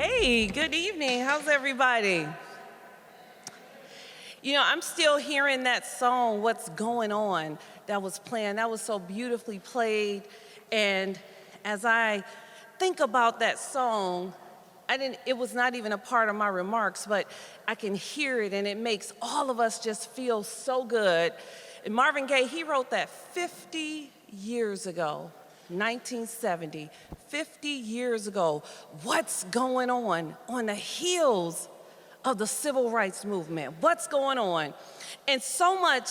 Hey, good evening. How's everybody? You know, I'm still hearing that song, What's Going On, that was playing. That was so beautifully played. And as I think about that song, it was not even a part of my remarks, but I can hear it and it makes all of us just feel so good. And Marvin Gaye, he wrote that 50 years ago. 1970, 50 years ago. What's going on the heels of the civil rights movement? What's going on? And so much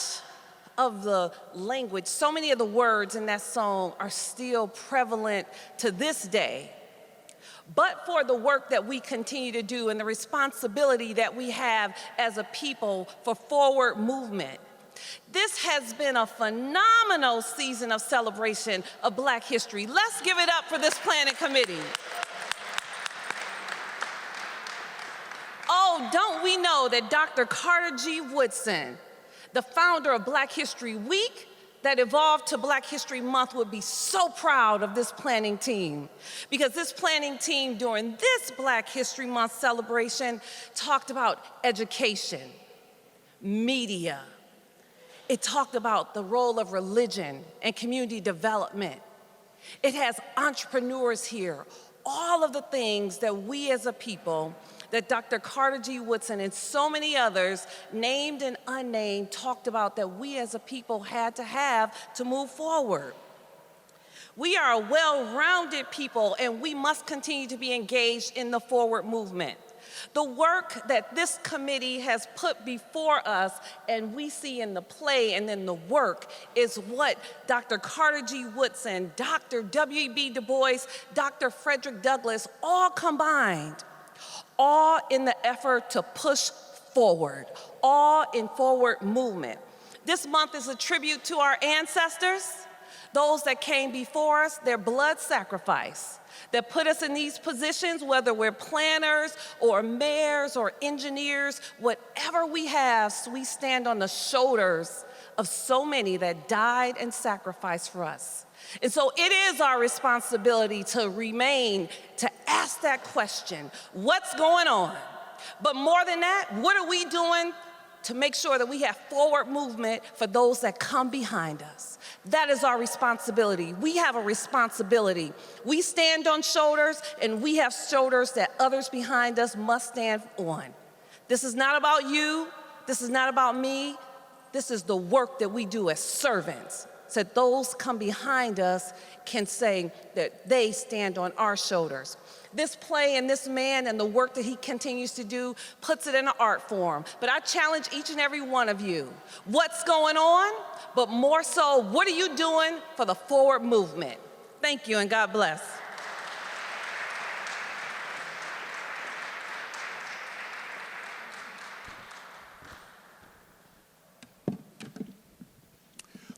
of the language, so many of the words in that song are still prevalent to this day. But for the work that we continue to do and the responsibility that we have as a people for forward movement, this has been a phenomenal season of celebration of Black history. Let's give it up for this planning committee. Oh, don't we know that Dr. Carter G. Woodson, the founder of Black History Week, that evolved to Black History Month, would be so proud of this planning team, because this planning team during this Black History Month celebration talked about education, media. It talked about the role of religion and community development. It has entrepreneurs here, all of the things that we as a people, that Dr. Carter G. Woodson and so many others, named and unnamed, talked about that we as a people had to have to move forward. We are a well-rounded people and we must continue to be engaged in the forward movement. The work that this committee has put before us and we see in the play and in the work is what Dr. Carter G. Woodson, Dr. W.E.B. Du Bois, Dr. Frederick Douglass all combined, all in the effort to push forward, all in forward movement. This month is a tribute to our ancestors, those that came before us, their blood sacrifice, that put us in these positions, whether we're planners or mayors or engineers, whatever we have, we stand on the shoulders of so many that died and sacrificed for us. And so it is our responsibility to remain, to ask that question, what's going on? But more than that, what are we doing to make sure that we have forward movement for those that come behind us? That is our responsibility. We have a responsibility. We stand on shoulders, and we have shoulders that others behind us must stand on. This is not about you. This is not about me. This is the work that we do as servants, so that those come behind us can say that they stand on our shoulders. This play and this man and the work that he continues to do puts it in an art form. But I challenge each and every one of you, what's going on? But more so, what are you doing for the forward movement? Thank you and God bless.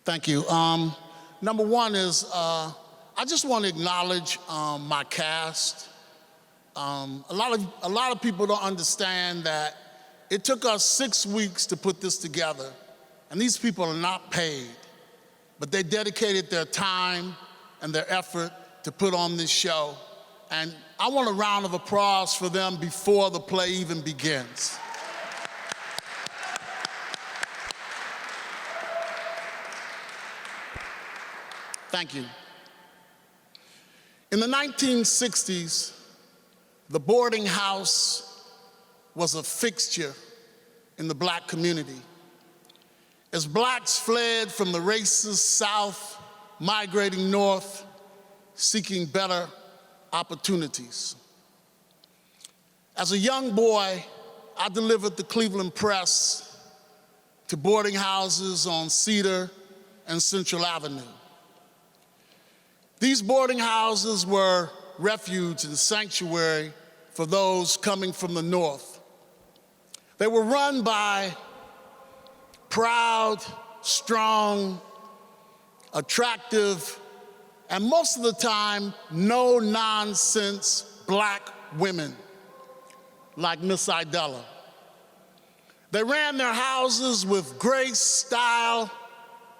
Thank you. Number one is, I just want to acknowledge my cast. A lot of people don't understand that it took us 6 weeks to put this together, and these people are not paid, but they dedicated their time and their effort to put on this show, and I want a round of applause for them before the play even begins. Thank you. In the 1960s, the boarding house was a fixture in the Black community. As Blacks fled from the racist South, migrating north, seeking better opportunities. As a young boy, I delivered the Cleveland Press to boarding houses on Cedar and Central Avenue. These boarding houses were refuge and sanctuary for those coming from the north. They were run by proud, strong, attractive, and most of the time, no-nonsense Black women like Miss Idella. They ran their houses with grace, style,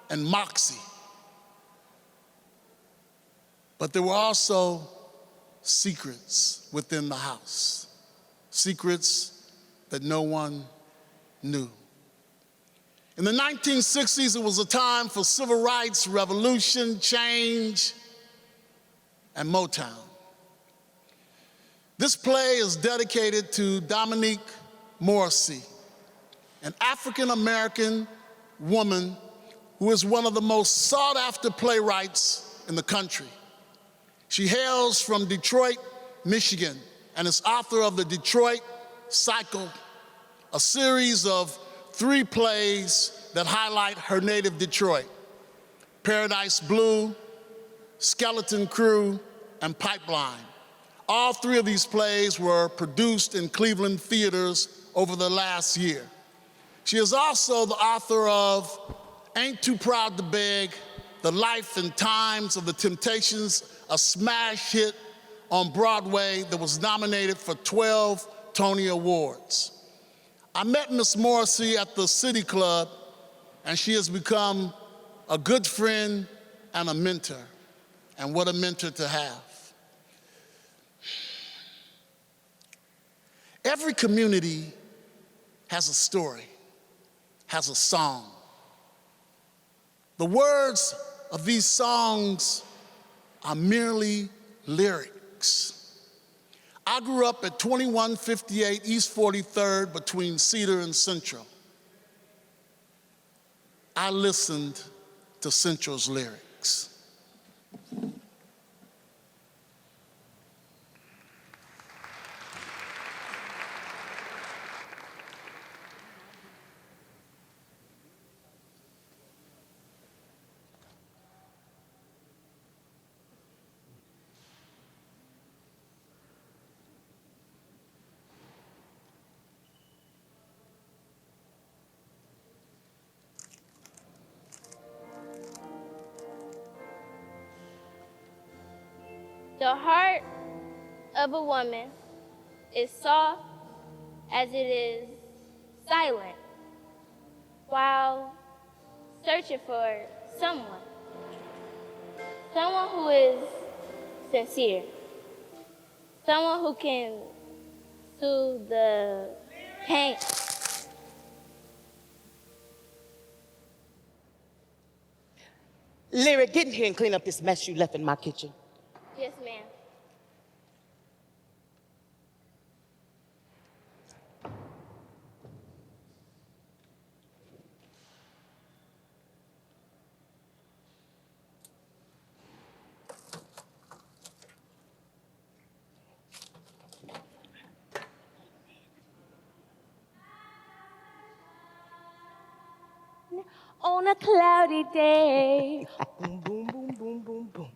and moxie. But they were also secrets within the house, secrets that no one knew. In the 1960s, it was a time for civil rights, revolution, change, and Motown. This play is dedicated to Dominique Morrissey, an African-American woman who is one of the most sought-after playwrights in the country. She hails from Detroit, Michigan, and is author of the Detroit Cycle, a series of 3 plays that highlight her native Detroit: Paradise Blue, Skeleton Crew, and Pipeline. All 3 of these plays were produced in Cleveland theaters over the last year. She is also the author of Ain't Too Proud to Beg, The Life and Times of the Temptations, a smash hit on Broadway that was nominated for 12 Tony Awards. I met Miss Morrissey at the City Club, and she has become a good friend and a mentor. And what a mentor to have. Every community has a story, has a song. The words of these songs are merely lyrics. I grew up at 2158 East 43rd between Cedar and Central. I listened to Central's lyrics. The heart of a woman is soft as it is silent while searching for someone who is sincere, someone who can soothe the pain. Lyric, get in here and clean up this mess you left in my kitchen. Yes, ma'am. On a cloudy day, boom, boom, boom, boom, boom, boom.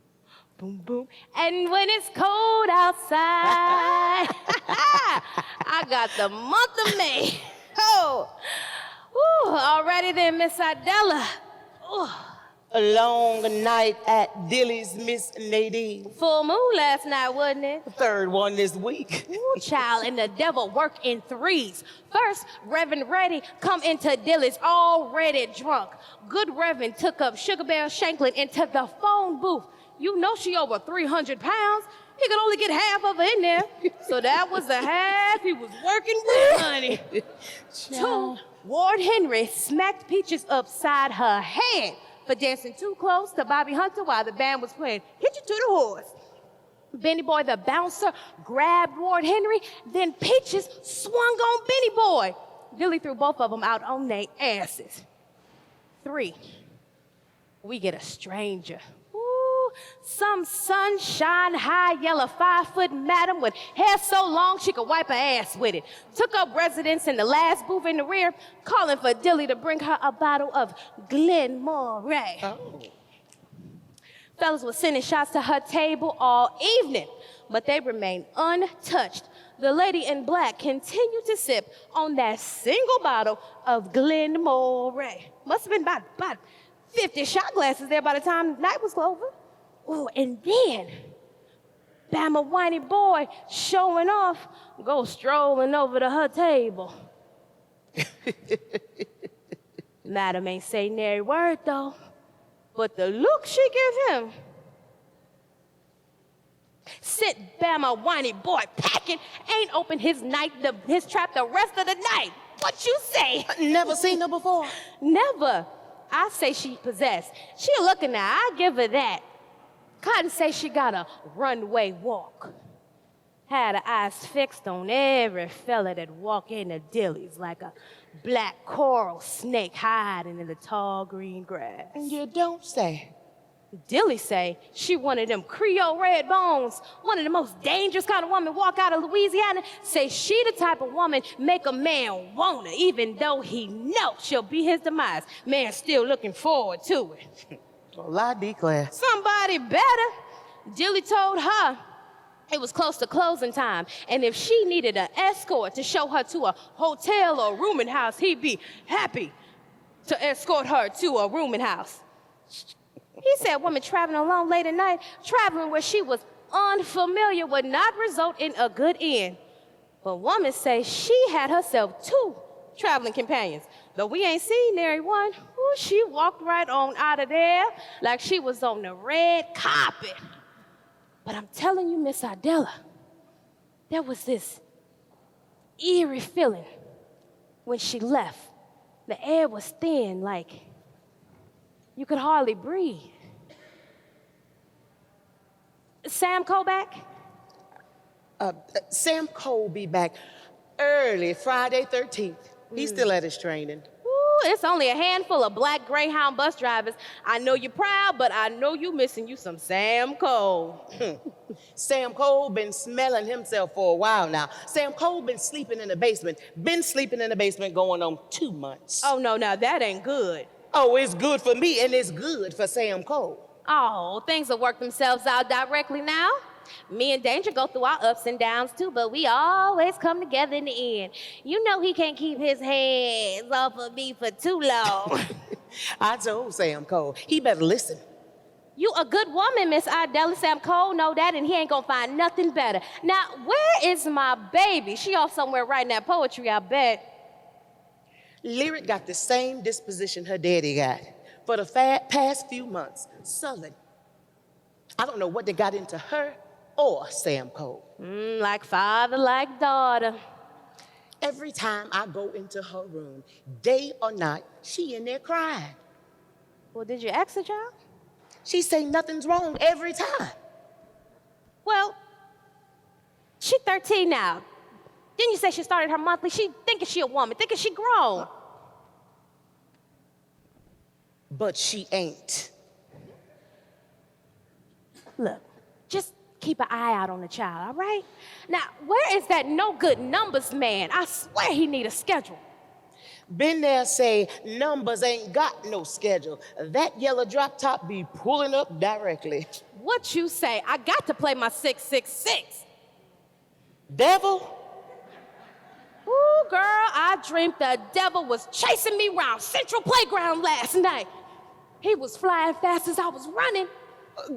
Boom, boom. And when it's cold outside, I got the month of May. Oh, ooh, already then, Miss Idella. Ooh. A long night at Dilly's, Miss Nadine. Full moon last night, wasn't it? The 3rd one this week. Ooh, child, and the devil work in 3s. First, Reverend Reddy come into Dilly's already drunk. Good Reverend took up Sugar Bear Shanklin into the phone booth. You know she over 300 pounds. He could only get half of her in there. So that was the half he was working with, honey. 2, Ward Henry smacked Peaches upside her head for dancing too close to Bobby Hunter while the band was playing Hit You to the Horse. Benny Boy the bouncer grabbed Ward Henry, then Peaches swung on Benny Boy. Dilly threw both of them out on their asses. 3, we get a stranger. Some sunshine high yellow 5-foot madam with hair so long she could wipe her ass with it. Took up residence in the last booth in the rear, calling for Dilly to bring her a bottle of Glenmore. Oh. Fellas were sending shots to her table all evening, but they remained untouched. The lady in black continued to sip on that single bottle of Glenmore. Must have been about 50 shot glasses there by the time the night was over. Oh, and then Bama Whiny Boy showing off, go strolling over to her table. Madam ain't say nary word though, but the look she give him. Sent Bama whiny boy packing, ain't opened his trap the rest of the night. What you say? Never seen her before. Never. I say she possessed. She looking now, I give her that. Cotton say she got a runway walk. Had her eyes fixed on every fella that walk into Dilly's like a black coral snake hiding in the tall green grass. You don't say. Dilly say she one of them Creole red bones, one of the most dangerous kind of woman walk out of Louisiana. Say she the type of woman make a man want her, even though he know she'll be his demise. Man still looking forward to it. Well, I declare. Somebody better. Dilly told her it was close to closing time, and if she needed an escort to show her to a hotel or rooming house, he'd be happy to escort her to a rooming house. He said woman traveling alone late at night, traveling where she was unfamiliar would not result in a good end. But woman say she had herself 2 traveling companions. Though we ain't seen nary one, ooh, she walked right on out of there like she was on the red carpet. But I'm telling you, Miss Idella, there was this eerie feeling when she left. The air was thin, like you could hardly breathe. Sam Cole back? Sam Cole be back early Friday 13th. He's still at his training. Ooh, it's only a handful of black Greyhound bus drivers. I know you're proud, but I know you missing you some Sam Cole. Sam Cole been smelling himself for a while now. Sam Cole been sleeping in the basement. Been sleeping in the basement going on 2 months. Oh, no, now that ain't good. Oh, it's good for me and it's good for Sam Cole. Oh, things will work themselves out directly now. Me and Danger go through our ups and downs too, but we always come together in the end. You know he can't keep his hands off of me for too long. I told Sam Cole, he better listen. You a good woman, Miss Idella. Sam Cole know that, and he ain't gonna find nothing better. Now, where is my baby? She off somewhere writing that poetry, I bet. Lyric got the same disposition her daddy got for the past few months. Sullen. I don't know what they got into her or Sam Cole. Like father, like daughter. Every time I go into her room, day or night, she in there crying. Well, did you ask her, child? She say nothing's wrong every time. Well, she 13 now. Didn't you say she started her monthly? She thinking she a woman, thinking she grown. But she ain't. Look, just keep an eye out on the child, all right? Now, where is that no good numbers man? I swear he need a schedule. Been there say numbers ain't got no schedule. That yellow drop top be pulling up directly. What you say? I got to play my 666. Devil? Ooh, girl, I dreamed the devil was chasing me around Central Playground last night. He was flying fast as I was running.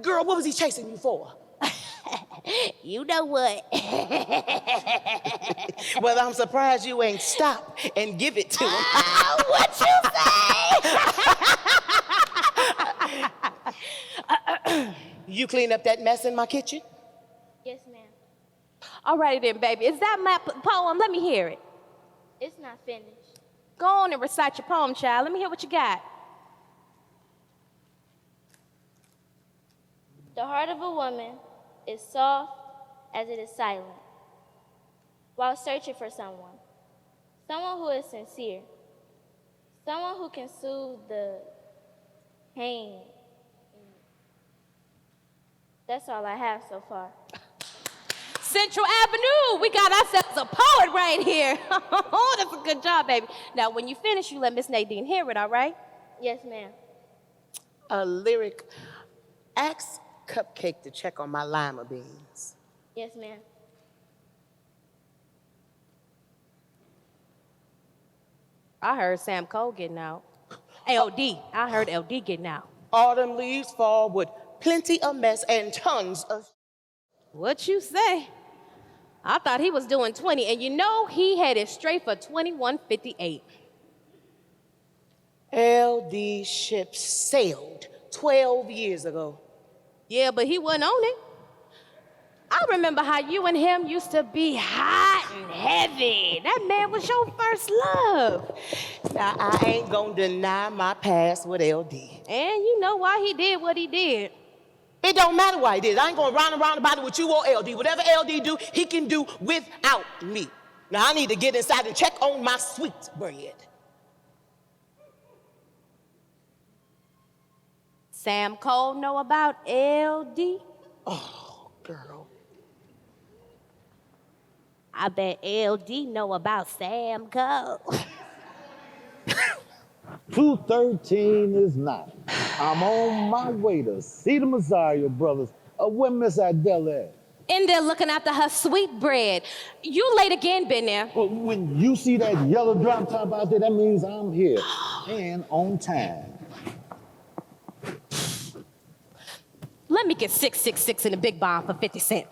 Girl, what was he chasing you for? You know what? Well, I'm surprised you ain't stop and give it to him. What you say? You clean up that mess in my kitchen? Yes, ma'am. All righty then, baby. Is that my poem? Let me hear it. It's not finished. Go on and recite your poem, child. Let me hear what you got. The heart of a woman is soft as it is silent, while searching for someone who is sincere, someone who can soothe the pain. That's all I have so far. Central Avenue, we got ourselves a poet right here. Oh, that's a good job, baby. Now, when you finish, you let Miss Nadine hear it, all right? Yes, ma'am. A lyric. Ask Cupcake to check on my lima beans. Yes, ma'am. I heard Sam Cole getting out. LD, I heard LD getting out. Autumn leaves fall with plenty of mess and tons of... What you say? I thought he was doing 20, and you know he headed straight for 2158. LD ship sailed 12 years ago. Yeah, but he wasn't on it. I remember how you and him used to be hot and heavy. That man was your first love. Now, I ain't gonna deny my past with LD. And you know why he did what he did. It don't matter why he did. I ain't gonna round and round about it with you or LD. Whatever LD do, he can do without me. Now, I need to get inside and check on my sweet bread. Sam Cole know about LD? Oh, girl. I bet LD know about Sam Cole. 213 is not. I'm on my way to see the Mazario brothers. Where Miss Adela at? In there looking after her sweet bread. You late again, been there. Well, when you see that yellow drop top out there, that means I'm here and on time. Let me get 666 in the big bomb for 50 cents.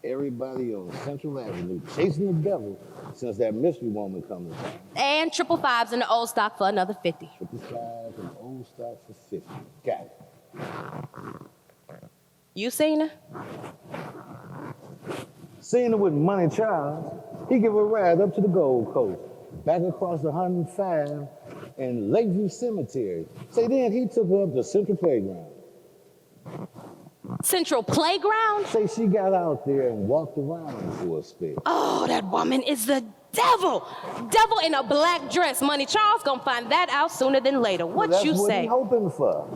Everybody on Central Avenue chasing the devil since that mystery woman comes in town. And 555s in the old stock for another 50. 55 and old stock for 50. Got it. You seen her? Seeing her with Money Charles, he give a ride up to the Gold Coast, back across the 105 and Lakeview Cemetery. Say then he took her up to Central Playground. Central Playground? Say she got out there and walked around for a spell. Oh, that woman is the devil. Devil in a black dress. Money Charles gonna find that out sooner than later. What Well, you that's say? what he hoping for.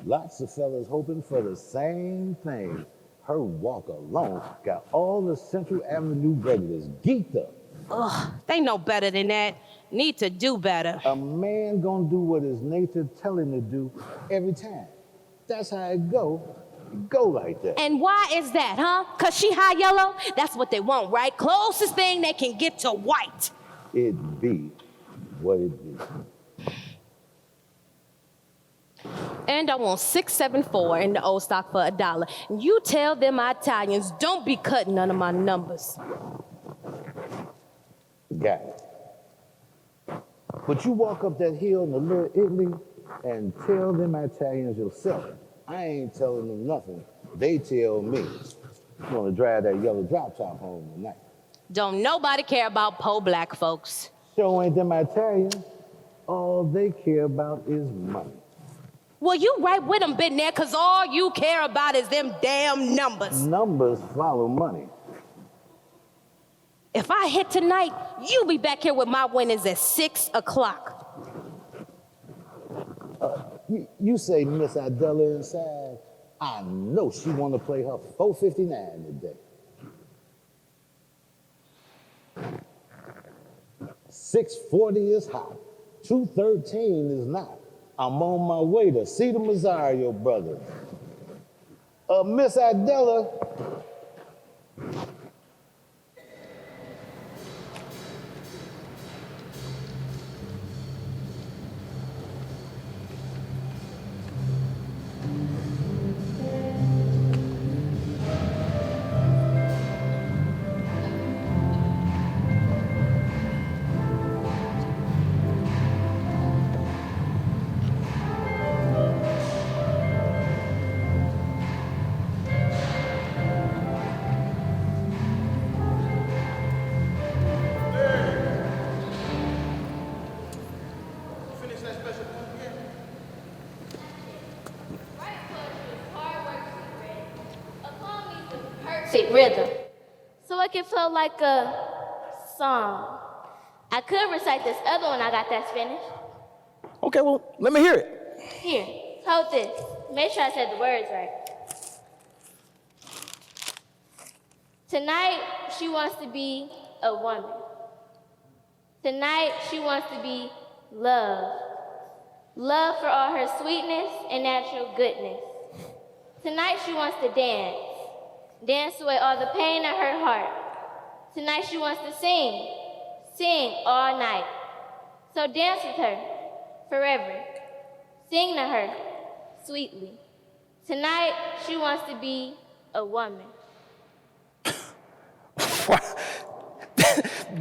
Lots of fellas hoping for the same thing. Her walk alone got all the Central Avenue regulars geeked up. Ugh, they know better than that. Need to do better. A man gonna do what his nature tell him to do every time. That's how it go. It go like that. And why is that, huh? Cause she high yellow? That's what they want, right? Closest thing they can get to white. It be what it be. And I want 674 in the old stock for $1. You tell them Italians don't be cutting none of my numbers. Got it. But you walk up that hill in the Little Italy and tell them Italians yourself. I ain't telling them nothing. They tell me. You want to drive that yellow drop top home tonight. Don't nobody care about poor black folks. Sure ain't them Italians. All they care about is money. Well, you right with them, been there, cause all you care about is them damn numbers. Numbers follow money. If I hit tonight, you be back here with my winnings at 6 o'clock. You say Miss Adela inside. I know she want to play her 459 today. 640 is hot. 213 is not. I'm on my way to see the Mazario brothers. Miss Adela. Perfect rhythm, so it can flow like a song. I could recite this other one I got that's finished. Okay, well, let me hear it. Here, hold this. Make sure I said the words right. Tonight, she wants to be a woman. Tonight, she wants to be love. Love for all her sweetness and natural goodness. Tonight, she wants to dance. Dance away all the pain in her heart. Tonight, she wants to sing. Sing all night. So dance with her forever. Sing to her sweetly. Tonight, she wants to be a woman.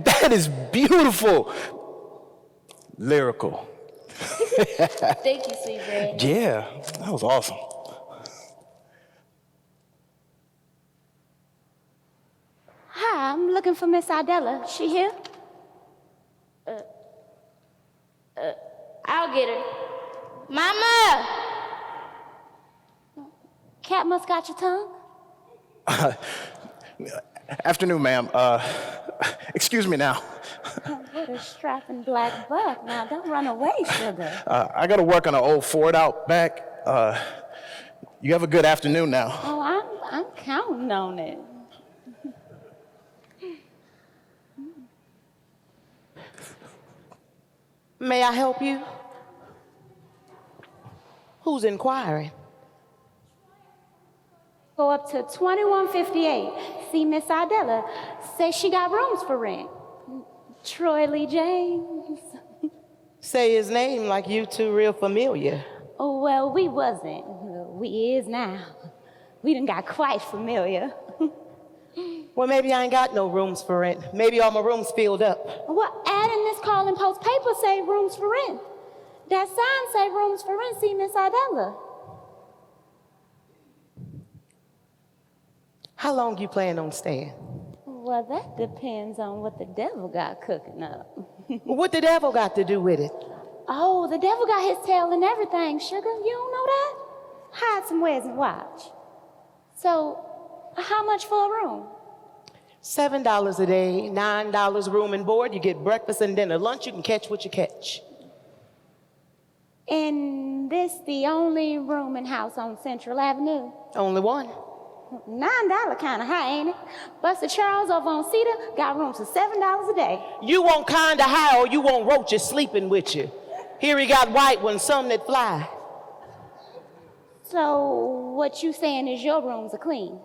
That is beautiful. Lyrical. Thank you, sweet bread. Yeah, that was awesome. looking for Miss Idella. She here? I'll get her. Mama! Cat must got your tongue? Afternoon, ma'am. Excuse me now. What a strapping black buck. Now, don't run away, sugar. I gotta work on an old Ford out back. You have a good afternoon now. Oh, I'm counting on it. May I help you? Who's inquiring? Go up to 2158. See Miss Idella. Say she got rooms for rent. Troy Lee James. Say his name like you two real familiar. Oh, well, we wasn't. We is now. We done got quite familiar. Well, maybe I ain't got no rooms for rent. Maybe all my rooms filled up. Well, ad in this Calling Post paper say rooms for rent. That sign say rooms for rent. See Miss Idella. How long you plan on staying? Well, that depends on what the devil got cooking up. What the devil got to do with it? Oh, the devil got his tail in everything, sugar. You don't know that? Hide somewheres and watch. So, how much for a room? $7 a day, $9 room and board. You get breakfast and dinner. Lunch, you can catch what you catch. And this the only room and house on Central Avenue? Only one. $9 kind of high, ain't it? Buster Charles over on Cedar got rooms for $7 a day. You want kinda high or you want roaches sleeping with you. Here he got white ones, some that fly. So what you saying is your rooms are clean?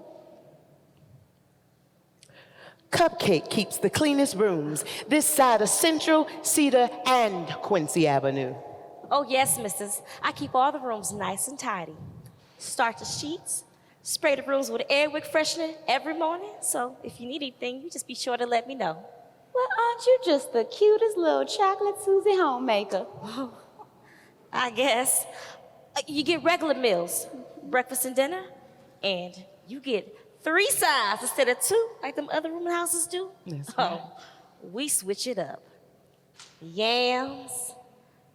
Cupcake keeps the cleanest rooms this side of Central, Cedar, and Quincy Avenue. Oh, yes, missus. I keep all the rooms nice and tidy. Start the sheets, spray the rooms with Airwick freshener every morning. So if you need anything, you just be sure to let me know. Well, aren't you just the cutest little chocolate Susie homemaker? I guess. You get regular meals, breakfast and dinner, and you get 3 sides instead of 2, like them other rooming houses do. That's right. Oh, we switch it up. Yams,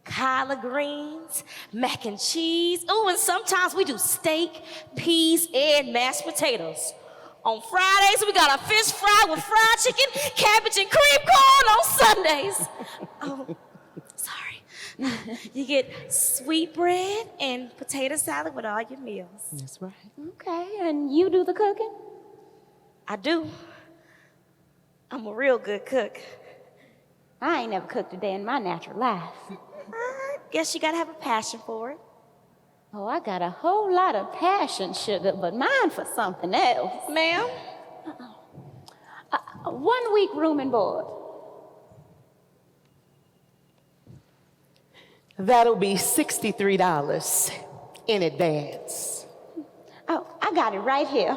collard greens, mac and cheese. Oh, and sometimes we do steak, peas, and mashed potatoes. On Fridays, we got a fish fry with fried chicken, cabbage, and cream corn on Sundays. Oh, sorry. You get sweet bread and potato salad with all your meals. That's right. Okay, and you do the cooking? I do. I'm a real good cook. I ain't never cooked a day in my natural life. I guess you gotta have a passion for it. Oh, I got a whole lot of passion, sugar, but mine for something else. Ma'am? 1 week room and board. That'll be $63 in advance. Oh, I got it right here.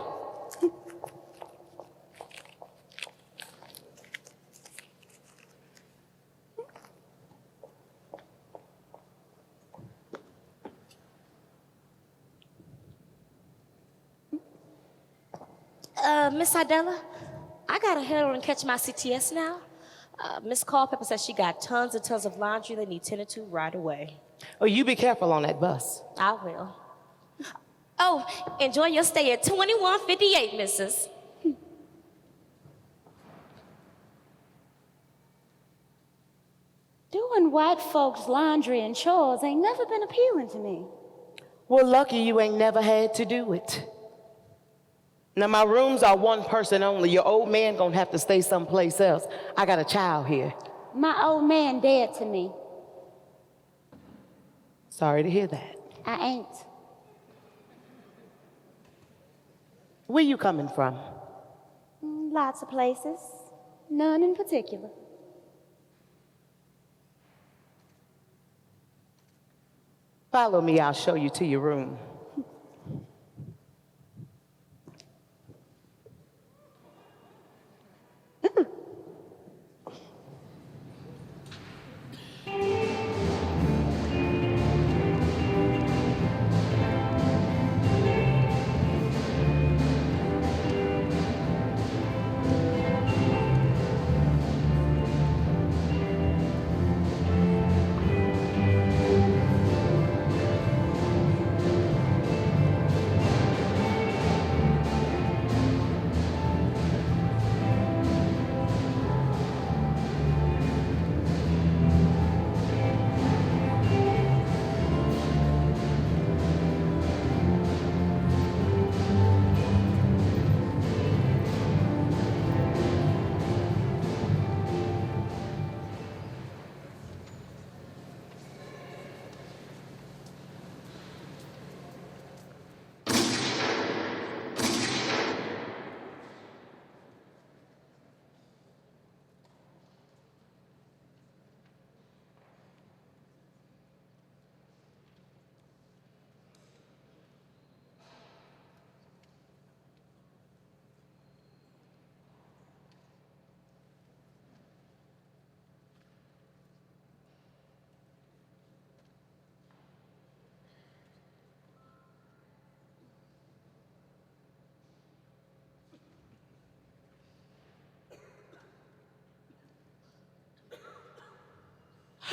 Miss Idella, I gotta head on and catch my CTS now. Miss Culpepper says she got tons and tons of laundry they need tended to right away. Oh, you be careful on that bus. I will. Oh, enjoy your stay at 2158, missus. Doing white folks' laundry and chores ain't never been appealing to me. Well, lucky you ain't never had to do it. Now, my rooms are one person only. Your old man gonna have to stay someplace else. I got a child here. My old man dead to me. Sorry to hear that. I ain't. Where you coming from? Lots of places. None in particular. Follow me, I'll show you to your room.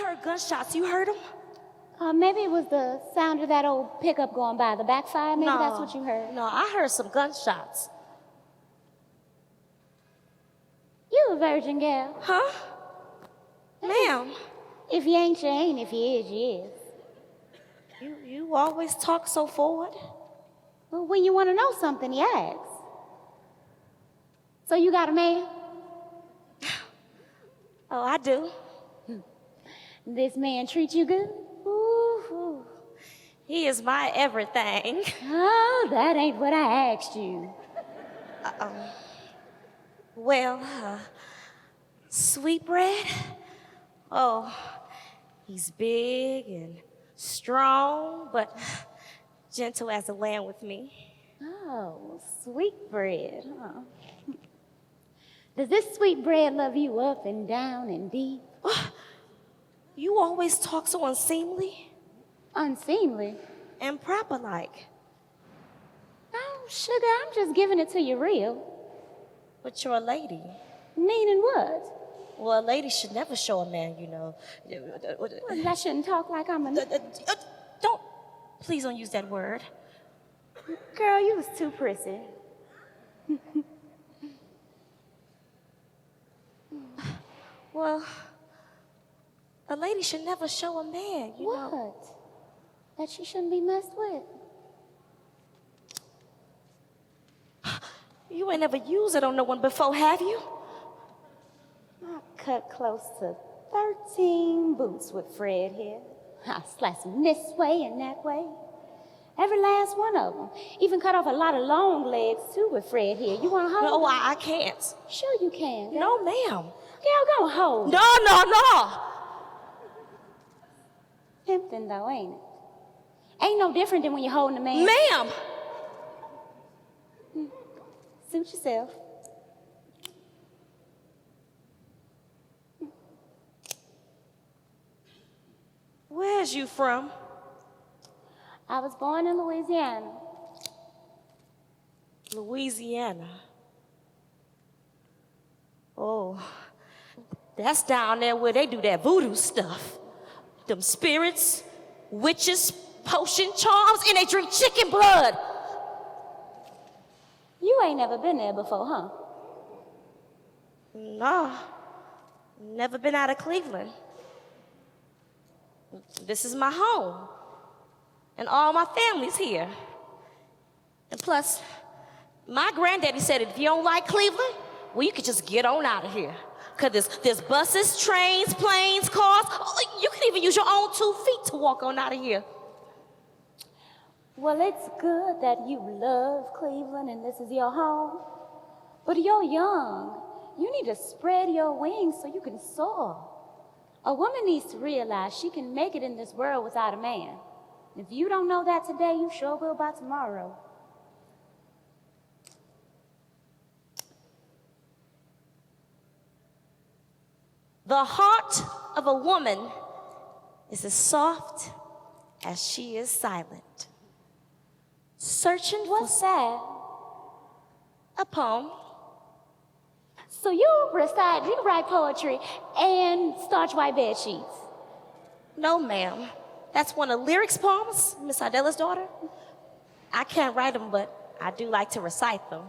heard gunshots. You heard them? Maybe it was the sound of that old pickup going by, the backfire. Maybe that's what you heard. No, I heard some gunshots. You a virgin girl. Huh? Ma'am, If you ain't, you ain't. If you is, you is. you always talk so forward. Well, when you want to know something, you ask. So you got a man? Oh, I do. This man treat you good? Ooh, he is my everything. Oh, that ain't what I asked you. Well, Sweetbread? Oh, he's big and strong, but gentle as a lamb with me. Oh, sweetbread, huh? Does this sweetbread love you up and down and deep? You always talk so unseemly Unseemly? and proper like. Oh, sugar, I'm just giving it to you real. But you're a lady. Meaning what? Well, a lady should never show a man, you know. Well, I shouldn't talk like I'm a... Don't, please don't use that word. Girl, you was too prissy. Well, a lady should never show a man, you know. What? That she shouldn't be messed with? You ain't never used it on no one before, have you? I cut close to 13 boots with Fred here. I sliced them this way and that way. Every last one of them. Even cut off a lot of long legs, too, with Fred here. You want to hold No, them? I can't. Sure you can. Girl. No, ma'am. Girl, go hold. No. Tempting, though, ain't it? Ain't no different than when you're holding a man. Ma'am. Suit yourself. Where's you from? I was born in Louisiana. Louisiana. Oh, that's down there where they do that voodoo stuff. Them spirits, witches, potion charms, and they drink chicken blood. You ain't never been there before, huh? No, never been out of Cleveland. This is my home, and all my family's here. And plus, my granddaddy said if you don't like Cleveland, well, you could just get on out of here. Because there's buses, trains, planes, cars. Oh, you can even use your own 2 feet to walk on out of here. Well, it's good that you love Cleveland and this is your home. But you're young. You need to spread your wings so you can soar. A woman needs to realize she can make it in this world without a man. If you don't know that today, you sure will by tomorrow. The heart of a woman is as soft as she is silent. Searching What's that? for a poem. So you write poetry and starch white bed sheets. No, ma'am. That's one of Lyric's poems, Miss Idela's daughter. I can't write them, but I do like to recite them.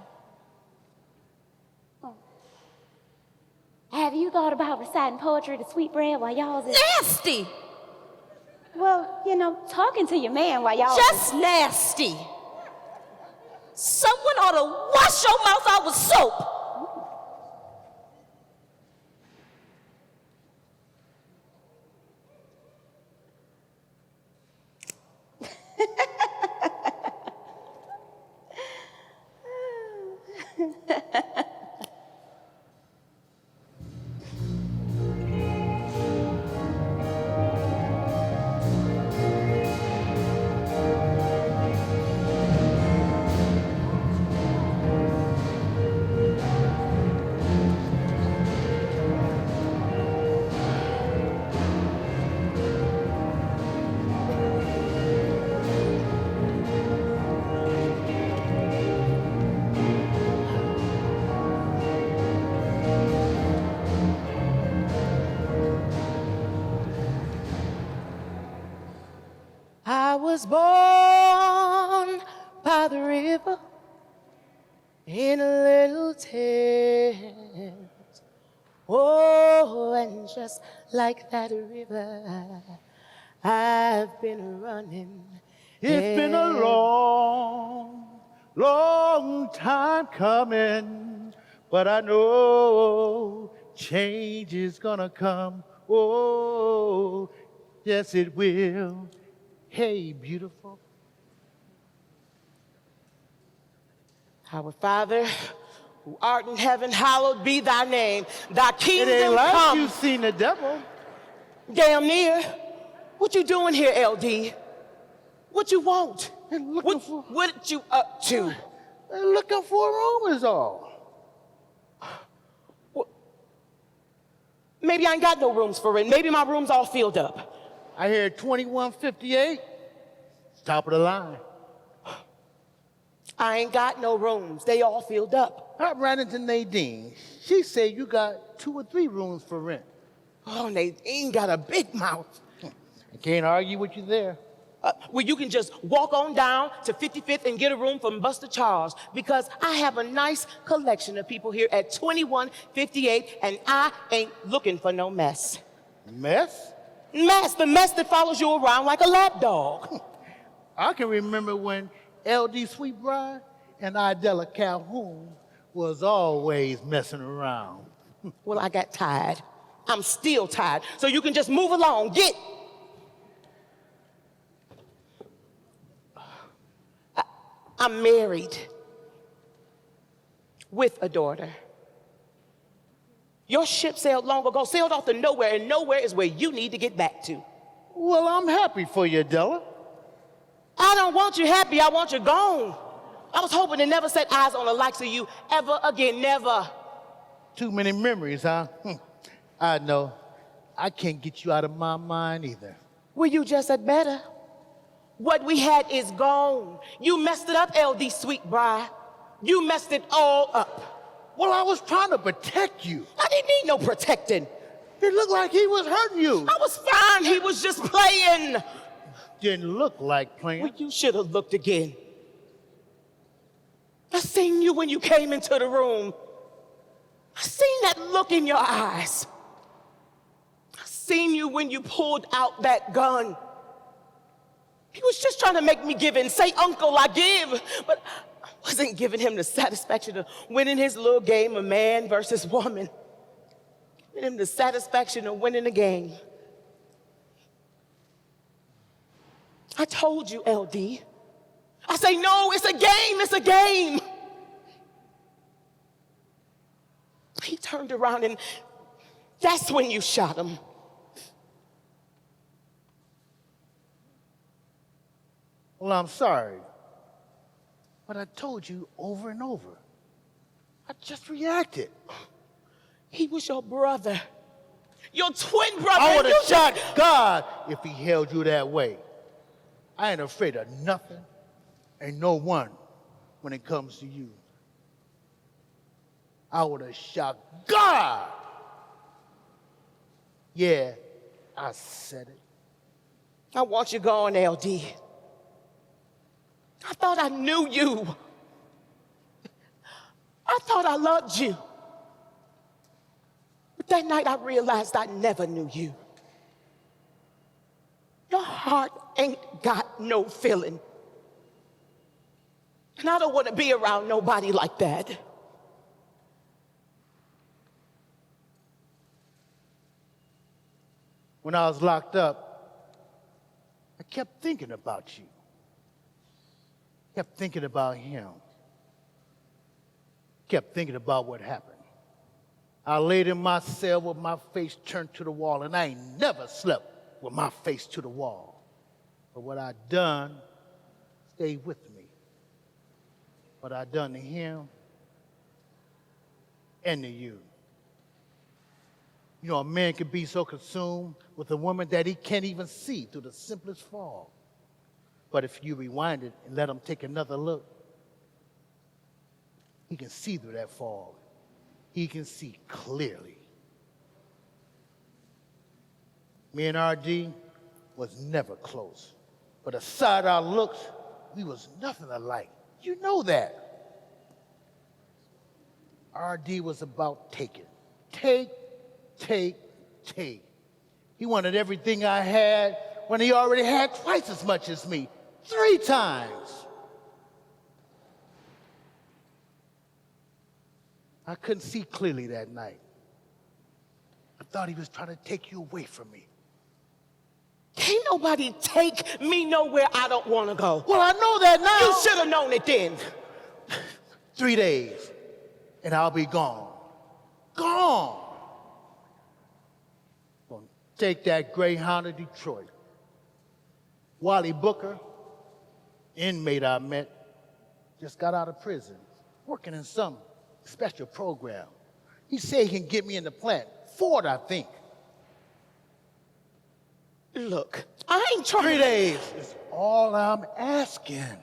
Have you thought about reciting poetry to Sweetbread while y'all is... Nasty! Well, you know, talking to your man while y'all... Just nasty. Someone ought to wash your mouth out with soap. was born by the river in a little tent. Oh, and just like that river, I've been running. It's been a long, long time coming, but I know change is gonna come. Oh, yes, it will. Hey, beautiful. Our Father, who art in heaven, hallowed be thy name. Thy It kingdom ain't like come. you seen the devil. Damn near. What you doing here, LD? What you want? What you up to? They're looking for a room is all. Maybe I ain't got no rooms for rent. Maybe my room's all filled up. I hear 2158, top of the line. I ain't got no rooms. They all filled up. I ran into Nadine. She said you got 2 or 3 rooms for rent. Oh, Nadine got a big mouth. I can't argue with you there. Well, you can just walk on down to 55th and get a room from Buster Charles, because I have a nice collection of people here at 2158, and I ain't looking for no mess. Mess? Mess, the mess that follows you around like a lap dog. I can remember when L.D. Sweetbride and Idella Calhoun was always messing around. Well, I got tired. I'm still tired. So you can just move along. Get. I'm married with a daughter. Your ship sailed long ago, sailed off to nowhere, and nowhere is where you need to get back to. Well, I'm happy for you, Della. I don't want you happy, I want you gone. I was hoping to never set eyes on the likes of you ever again, never. Too many memories, huh? I know. I can't get you out of my mind either. Well, you just said better. What we had is gone. You messed it up, LD Sweetbride. You messed it all up. Well, I was trying to protect you. I didn't need no protecting. It looked like he was hurting you. I was fine, he was just playing. Didn't look like playing. Well, you should have looked again. I seen you when you came into the room. I seen that look in your eyes. I seen you when you pulled out that gun. He was just trying to make me give in. Say, uncle, I give. But I wasn't giving him the satisfaction of winning his little game of man versus woman. Giving him the satisfaction of winning the game. I told you, LD. I say, no, it's a game, it's a game. He turned around and that's when you shot him. Well, I'm sorry. But I told you over and over. I just reacted. He was your brother. Your twin brother. I would have shot God if he held you that way. I ain't afraid of nothing and no one when it comes to you. I would have shot God. Yeah, I said it. I want you gone, LD. I thought I knew you. I thought I loved you. But that night I realized I never knew you. Your heart ain't got no feeling. And I don't want to be around nobody like that. When I was locked up, I kept thinking about you. Kept thinking about him. Kept thinking about what happened. I laid in my cell with my face turned to the wall, and I ain't never slept with my face to the wall. But what I done stayed with me. What I done to him and to you. You know, a man can be so consumed with a woman that he can't even see through the simplest fog. But if you rewind it and let him take another look, he can see through that fog. He can see clearly. Me and RD was never close, But aside our looks, we was nothing alike. You know that. RD was about taking. Take. He wanted everything I had when he already had twice as much as me. 3 times. I couldn't see clearly that night. I thought he was trying to take you away from me. Can't nobody take me nowhere I don't want to go. Well, I know that now. You should have known it then. 3 days, and I'll be gone. Gone. Gonna take that Greyhound to Detroit. Wally Booker, inmate I met, just got out of prison, working in some special program. He said he can get me in the plant. Ford, I think. Look, I ain't trying 3 to... days is all I'm asking.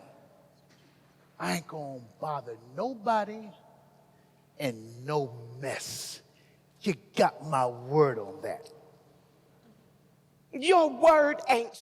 I ain't gonna bother nobody and no mess. You got my word on that. Your word ain't...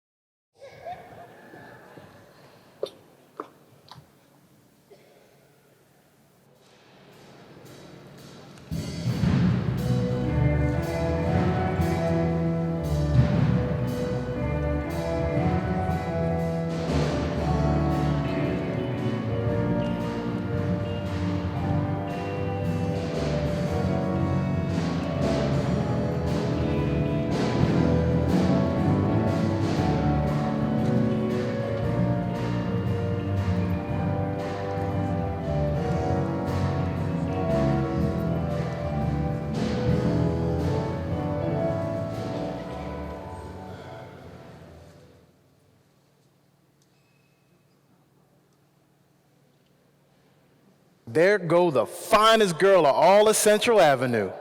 There go the finest girl of all of Central Avenue.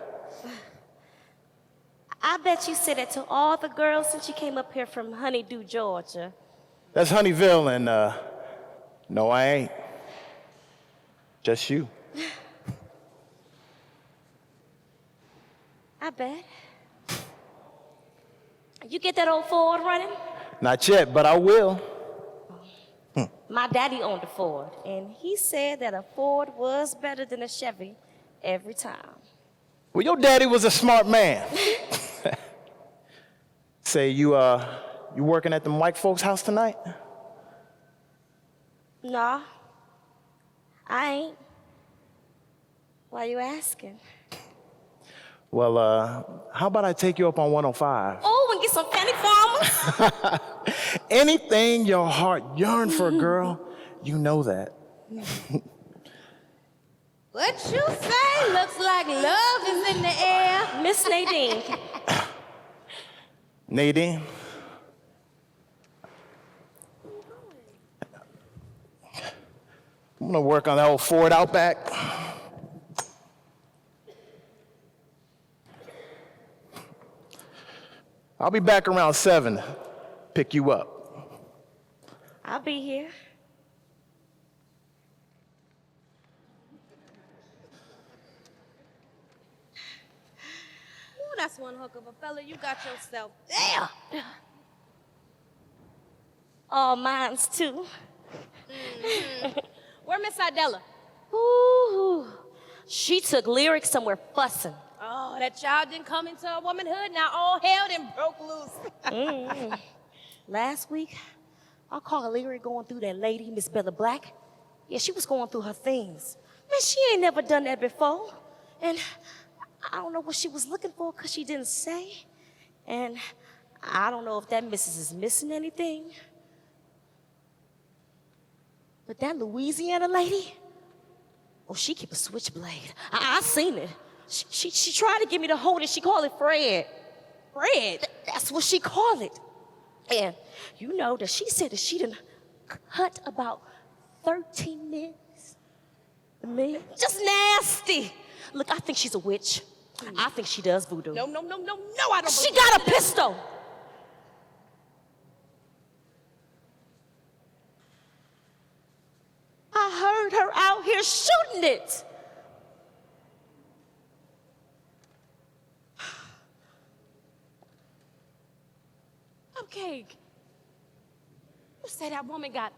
I bet you said it to all the girls since you came up here from Honeydew, Georgia. That's Honeyville, and no, I ain't. Just you. I bet. You get that old Ford running? Not yet, but I will. My daddy owned a Ford, and he said that a Ford was better than a Chevy every time. Well, your daddy was a smart man. Say, you working at the white folks' house tonight? Nah, I ain't. Why you asking? Well, how about I take you up on 105? Oh, and get some Fanny Farmers? Anything your heart yearned for, girl, you know that. What you say? Looks like love is in the air. Miss Nadine. Nadine? I'm gonna work on that old Ford Outback. I'll be back around 7 to pick you up. I'll be here. Ooh, that's one hook of a fella you got yourself there. All mines, too. Where Miss Idella? Ooh, she took lyrics somewhere fussing. Oh, that child didn't come into her womanhood. Now all hell done broke loose. Last week, I caught a lyric going through that lady, Miss Bella Black. Yeah, she was going through her things. Man, she ain't never done that before. And I don't know what she was looking for because she didn't say. And I don't know if that missus is missing anything. But that Louisiana lady, oh, she keep a switchblade. I seen it. She tried to get me to hold it. She called it Fred. Fred? That's what she called it. And you know that she said that she done cut about 13 minutes. Me? Just nasty. Look, I think she's a witch. I think she does voodoo. No, I don't She believe got a pistol. I heard her out here shooting it. Cupcake. You say that woman got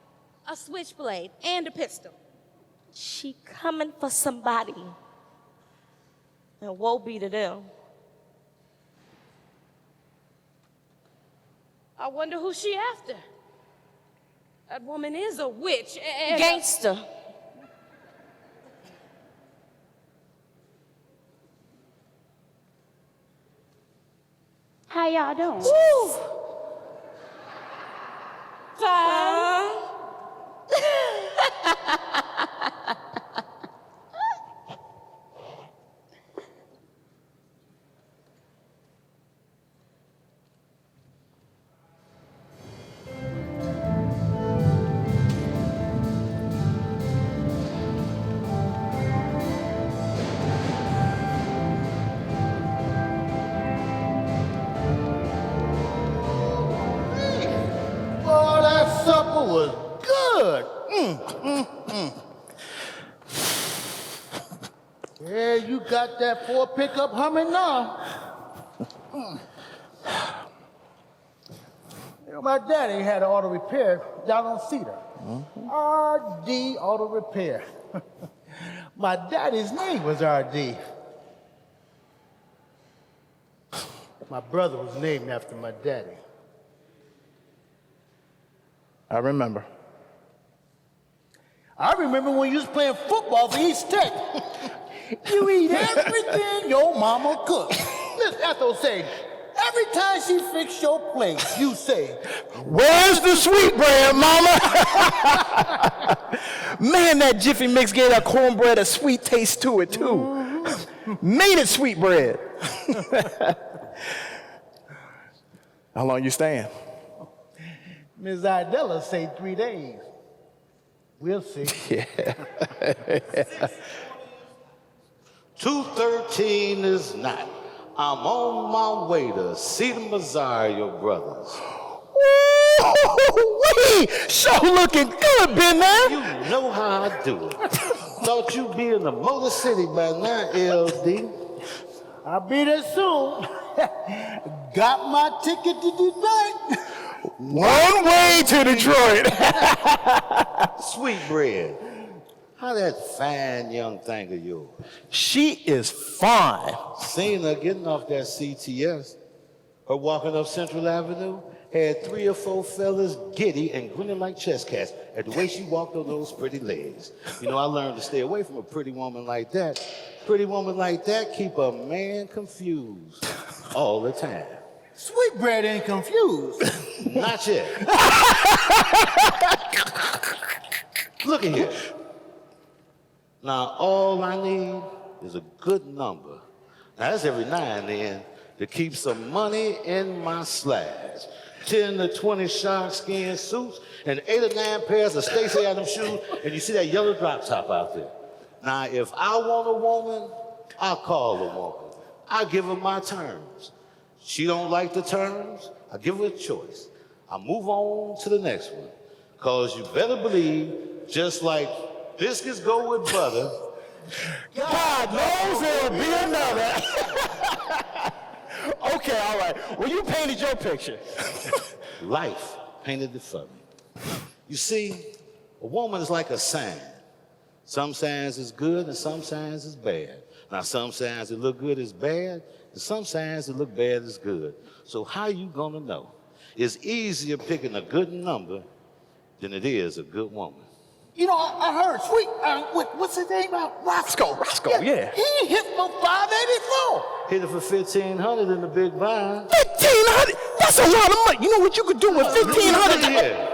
a switchblade and a pistol. She coming for somebody. And woe be to them. I wonder who she after. That woman is a witch. Gangster. How y'all doing? Woo! Oh, that supper was good. Yeah, you got that Ford pickup humming now. You know, my daddy had an auto repair down on Cedar. RD Auto Repair. My daddy's name was RD. My brother was named after my daddy. I remember. I remember when you was playing football for East Tech. You eat everything your mama cooked. Listen, Ethel say, every time she fix your plate, you say, Where's the sweetbread, mama? Man, that Jiffy Mix gave that cornbread a sweet taste to it, too. Made it sweetbread. How long you staying? Ms. Idella say 3 days. We'll see. Yeah. 213 is not. I'm on my way to see the Mazario brothers. Woo-wee! Show looking good, Ben man. You know how I do it. Thought you'd be in the Motor City by now, LD. I'll be there soon. Got my ticket to Detroit. One way to Detroit. Sweetbread. How that fine young thing of yours? She is fine. Seen her getting off that CTS. Her walking up Central Avenue had 3 or 4 fellas giddy and grinning like chess cats at the way she walked on those pretty legs. You know, I learned to stay away from a pretty woman like that. Pretty woman like that keep a man confused all the time. Sweetbread ain't confused. Not yet. Look at here. Now, all I need is a good number. Now, that's every now and then to keep some money in my slides. 10 to 20 shark skin suits and 8 or 9 pairs of Stacey Adams shoes, and you see that yellow drop top out there. Now, if I want a woman, I'll call a woman. I give her my terms. She don't like the terms, I give her a choice. I move on to the next one. Cause you better believe, just like biscuits go with butter, God knows there'll be another. Okay, all right. Well, you painted your picture. life painted it for me. You see, a woman is like a sign. Some signs is good and some signs is bad. Now, some signs that look good is bad, and some signs that look bad is good. So how you gonna know? It's easier picking a good number than it is a good woman. You know, I heard what's his name? Roscoe. Roscoe, yeah. He hit for 584. Hit it for 1,500 in the big buy. 1,500? That's a lot of money. You know what you could do with 1,500? Yeah.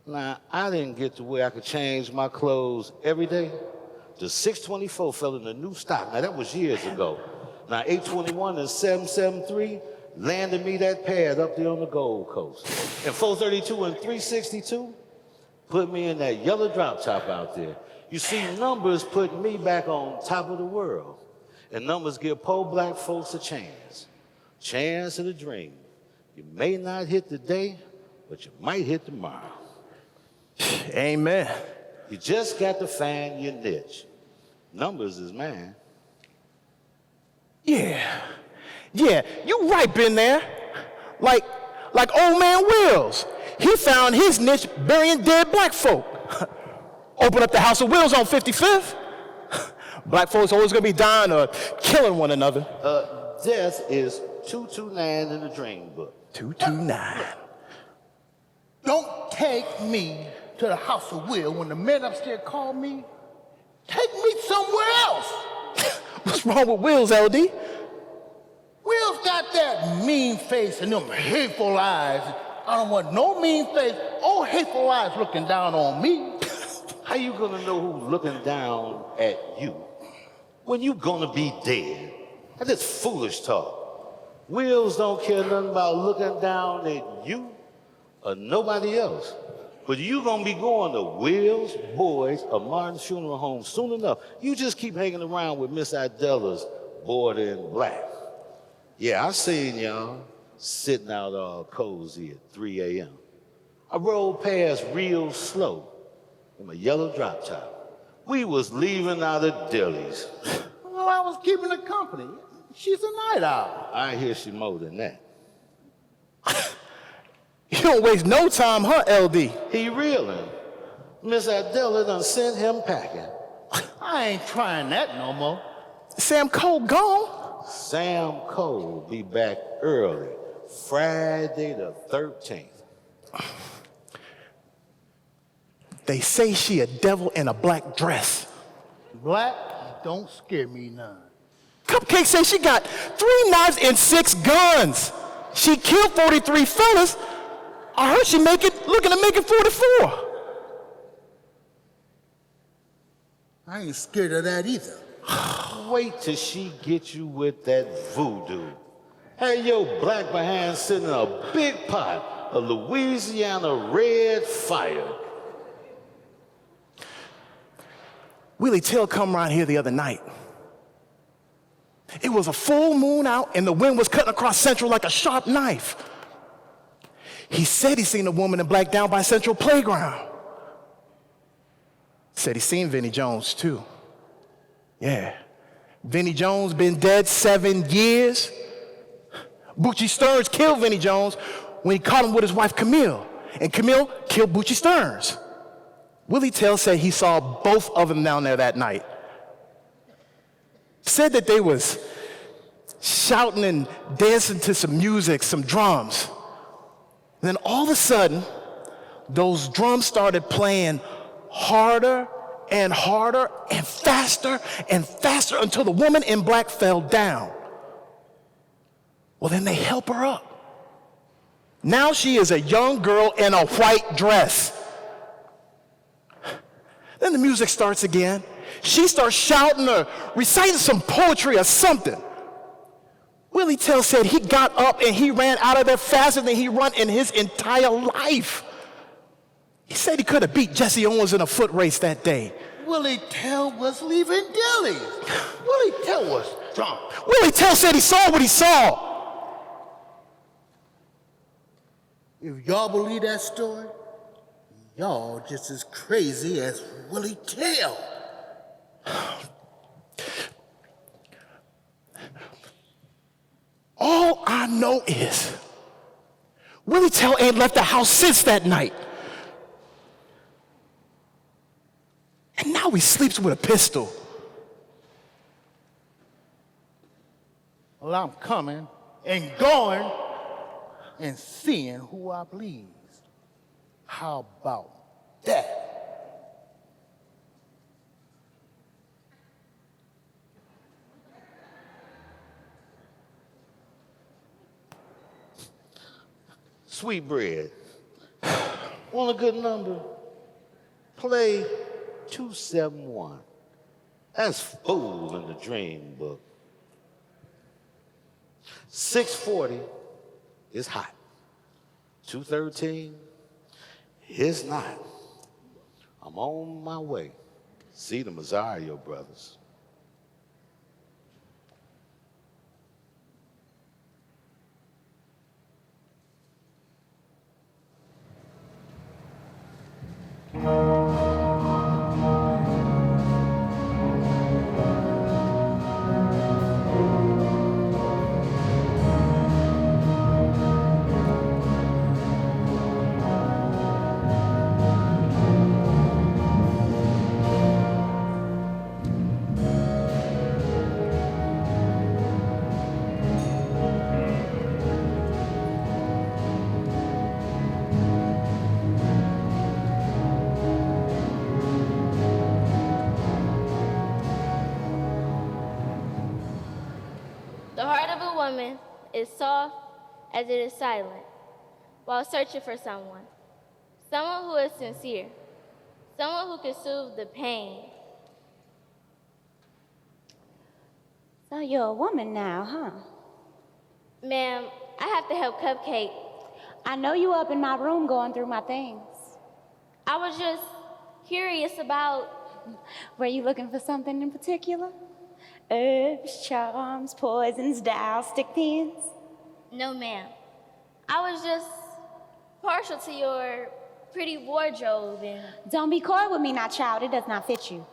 Now, I didn't get to where I could change my clothes every day. The 624 fell in the new stock. Now, that was years ago. Now, 821 and 773 landed me that pad up there on the Gold Coast. And 432 and 362 put me in that yellow drop top out there. You see, numbers put me back on top of the world. And numbers give poor black folks a chance. Chance of the dream. You may not hit today, but you might hit tomorrow. Amen. You just got to find your niche. Numbers is man. Yeah. Yeah, you right, been there. Like like old man Wills. He found his niche burying dead black folk. Open up the House of Wills on 55th. Black folks always gonna be dying or killing one another. Death is 229 in the dream book. 229. Don't take me to the House of Will when the men upstairs call me. Take me somewhere else. What's wrong with Wills, LD? Will's got that mean face and them hateful eyes. I don't want no mean face or hateful eyes looking down on me. How you gonna know who's looking down at you when you gonna be dead? That's just foolish talk. Wills don't care nothing about looking down at you or nobody else. But you gonna be going to Will's, Boys, or Martin's funeral home soon enough. You just keep hanging around with Miss Idela's Border in Black. Yeah, I seen y'all sitting out all cozy at 3 a.m. I rolled past real slow in my yellow drop top. We was leaving out of Dilly's. Well, I was keeping her company. She's a night owl. I hear she more than that. You don't waste no time, huh, LD? He reeling. Miss Idella done sent him packing. I ain't trying that no more. Sam Cole gone. Sam Cole be back early, Friday the 13th. They say she a devil in a black dress. Black don't scare me none. Cupcake says she got 3 knives and 6 guns. She killed 43 fellas. I heard she looking to make it 44. I ain't scared of that either. Wait till she get you with that voodoo. Have your black behind sitting in a big pot of Louisiana red fire. Willie Till come around here the other night. It was a full moon out and the wind was cutting across Central like a sharp knife. He said he seen a woman in black down by Central Playground. Said he seen Vinnie Jones too. Yeah. Vinnie Jones been dead 7 years. Bucci Stearns killed Vinnie Jones when he caught him with his wife Camille. And Camille killed Bucci Stearns. Willie Tell said he saw both of them down there that night. Said that they was shouting and dancing to some music, some drums. And then all of a sudden, those drums started playing harder and harder and faster until the woman in black fell down. Well, then they help her up. Now she is a young girl in a white dress. Then the music starts again. She starts shouting or reciting some poetry or something. Willie Tell said he got up and he ran out of there faster than he run in his entire life. He said he could have beat Jesse Owens in a foot race that day. Willie Tell was leaving Dilly's. Willie Tell was drunk. Willie Tell said he saw what he saw. If y'all believe that story, y'all just as crazy as Willie Tell. All I know is Willie Tell ain't left the house since that night. And now he sleeps with a pistol. Well, I'm coming and going and seeing who I please. How about that? Sweet bread. Want a good number? Play 271. That's Fool in the Dream Book. 640 is hot. 213 is not. I'm on my way. See the Mazzario brothers. The heart of a woman is soft as it is silent while searching for someone. Someone who is sincere. Someone who can soothe the pain. So you're a woman now, huh? Ma'am, I have to help Cupcake. I know you up in my room going through my things. I was just curious about... Were you looking for something in particular? Herbs, charms, poisons, dials, stick pins? No, ma'am. I was just partial to your pretty wardrobe and... Don't be coy with me now, child. It does not fit you.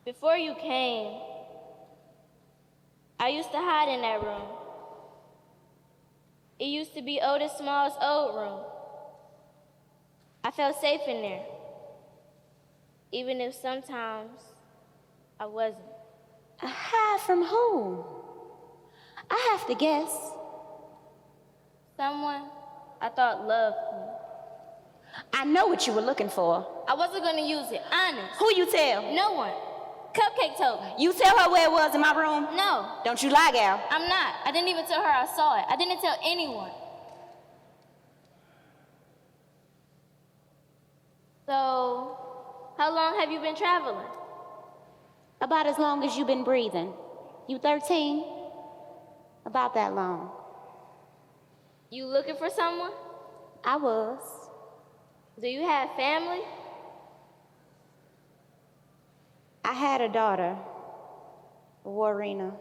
Before you came, I used to hide in that room. It used to be Otis Small's old room. I felt safe in there, even if sometimes I wasn't. Hide from who? I have to guess. Someone I thought loved me. I know what you were looking for. I wasn't gonna use it, honest. Who you tell? No one. Cupcake told me. You tell her where it was in my room? No. Don't you lie, gal. I'm not. I didn't even tell her I saw it. I didn't tell anyone. So, how long have you been traveling? About as long as you've been breathing. You 13? About that long. You looking for someone? I was. Do you have family? I had a daughter, Warina.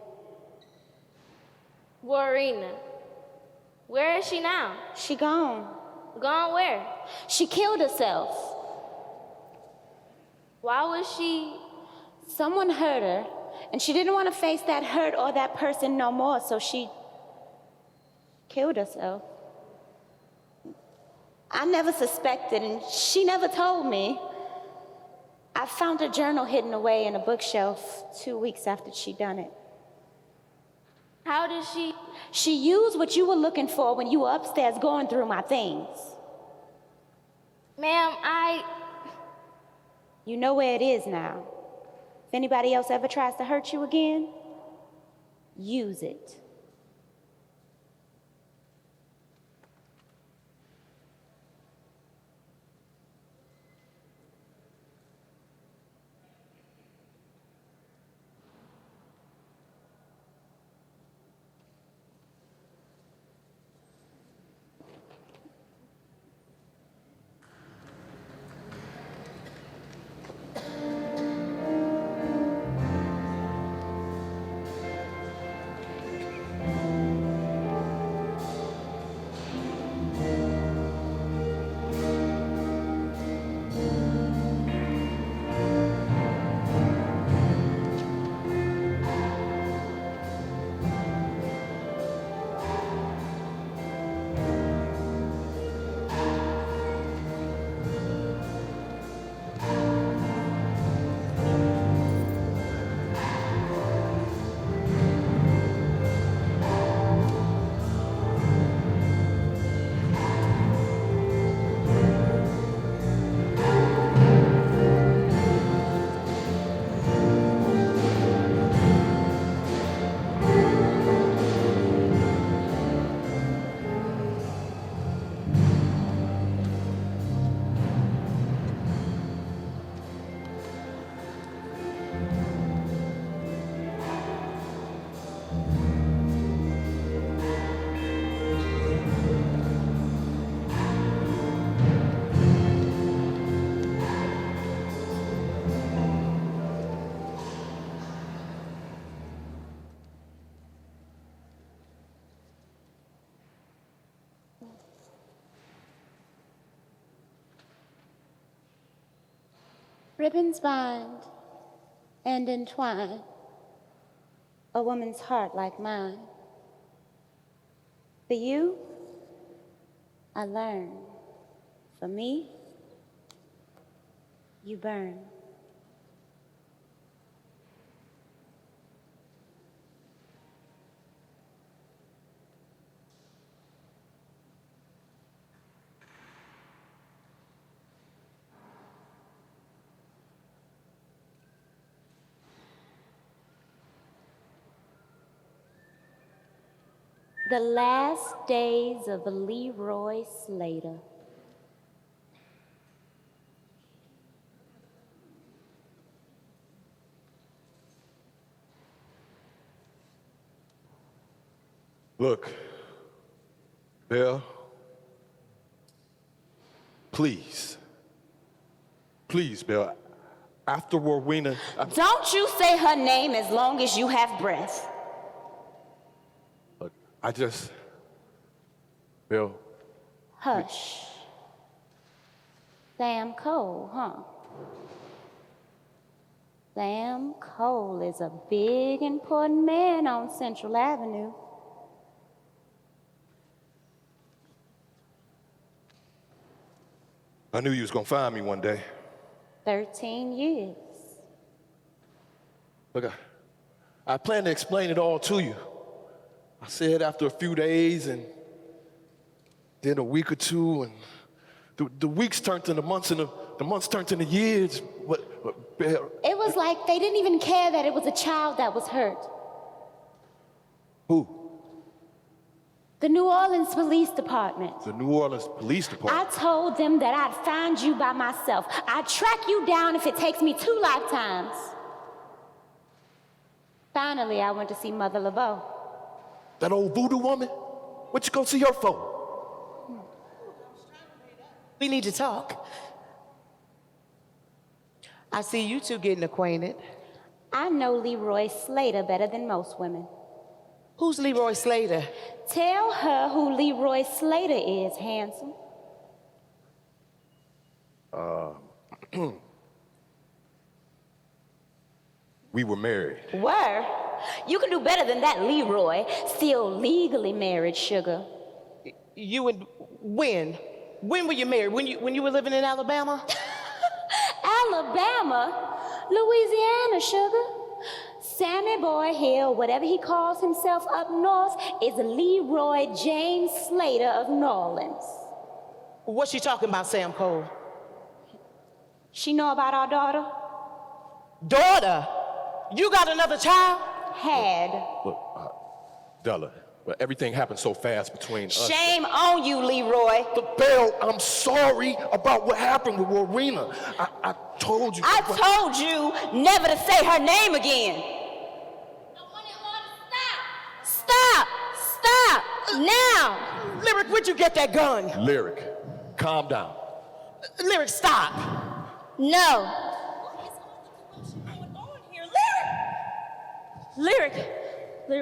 Warina. Where is she now? She gone. Gone where? She killed herself. Why was she... Someone hurt her, and she didn't want to face that hurt or that person no more, so she killed herself. I never suspected, and she never told me. I found a journal hidden away in a bookshelf 2 weeks after she done it. How did she... She used what you were looking for when you were upstairs going through my things. Ma'am, You know where it is now. If anybody else ever tries to hurt you again, use it. Ribbons bind and entwine a woman's heart like mine. For you, I learn. For me, you burn. The Last Days of Leroy Slater. Look, Belle, please, Belle, after Rowena, Don't you say her name as long as you have breath. Belle, Hush. Sam Cole, huh? Sam Cole is a big, important man on Central Avenue. I knew you was gonna find me one day. 13 years. Look, I planned to explain it all to you. I said after a few days and then a week or two, and the weeks turned into months and the months turned into years. But Belle, It was like they didn't even care that it was a child that was hurt. who? The New Orleans Police Department. The New Orleans Police Department. I told them that I'd find you by myself. I'd track you down if it takes me 2 lifetimes. Finally, I went to see Mother LeBeau. That old voodoo woman? What you go see her for? We need to talk. I see you two getting acquainted. I know Leroy Slater better than most women. Who's Leroy Slater? Tell her who Leroy Slater is, handsome. We were married. Were? You can do better than that, Leroy. Still legally married, sugar. You and when? When were you married? When you were living in Alabama? Alabama? Louisiana, sugar. Sammy Boy Hill, whatever he calls himself up north, is Leroy James Slater of New Orleans. What's she talking about, Sam Cole? She know about our daughter? Daughter? You got another child? Had. Look, Della, but everything happened so fast between us. Shame on you, Leroy. Belle, I'm sorry about what happened with Rowena. I told you. I told you never to say her name again. Stop! Now! Lyric, where'd you get that gun? Lyric, calm down. Lyric, stop. No. Lyric,